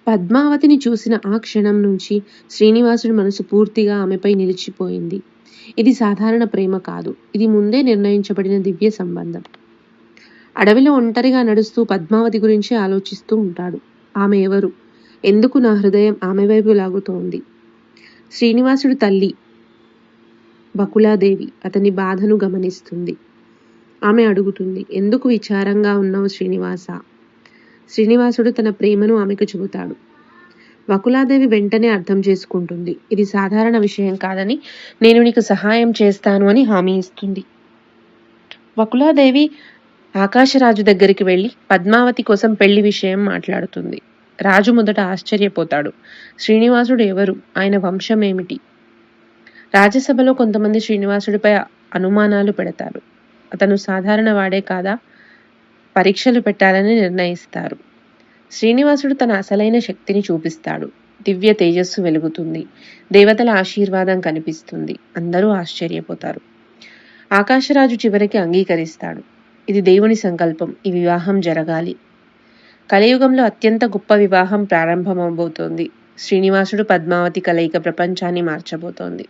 పద్మావతిని చూసిన ఆ క్షణం నుంచి శ్రీనివాసుడి మనసు పూర్తిగా ఆమెపై నిలిచిపోయింది. ఇది సాధారణ ప్రేమ కాదు. ఇది ముందే నిర్ణయించబడిన దివ్య సంబంధం. అడవిలో ఒంటరిగా నడుస్తూ పద్మావతి గురించి ఆలోచిస్తూ ఉంటాడు. ఆమె ఎవరు? ఎందుకు నా హృదయం ఆమె వైపు లాగుతోంది? శ్రీనివాసుడి తల్లి బకుళాదేవి అతని బాధను గమనిస్తుంది. ఆమె అడుగుతుంది, ఎందుకు విచారంగా ఉన్నావు శ్రీనివాస? శ్రీనివాసుడు తన ప్రేమను ఆమెకు చెబుతాడు. బకుళాదేవి వెంటనే అర్థం చేసుకుంటుంది. ఇది సాధారణ విషయం కాదని, నేను నీకు సహాయం చేస్తాను అని హామీ ఇస్తుంది. బకుళాదేవి ఆకాశరాజు దగ్గరికి వెళ్ళి పద్మావతి కోసం పెళ్లి విషయం మాట్లాడుతుంది. రాజు మొదట ఆశ్చర్యపోతాడు. శ్రీనివాసుడు ఎవరు? ఆయన వంశం ఏమిటి? రాజ్యసభలో కొంతమంది శ్రీనివాసుడిపై అనుమానాలు పెడతారు. అతను సాధారణ వాడే కాదా? పరీక్షలు పెట్టాలని నిర్ణయిస్తారు. శ్రీనివాసుడు తన అసలైన శక్తిని చూపిస్తాడు. దివ్య తేజస్సు వెలుగుతుంది. దేవతల ఆశీర్వాదం కనిపిస్తుంది. అందరూ ఆశ్చర్యపోతారు. ఆకాశరాజు చివరికి అంగీకరిస్తాడు. ఇది దేవుని సంకల్పం. ఈ వివాహం జరగాలి. కలియుగంలో అత్యంత గొప్ప వివాహం ప్రారంభమవబోతోంది. శ్రీనివాసుడు పద్మావతి కలయిక ప్రపంచాన్ని మార్చబోతోంది.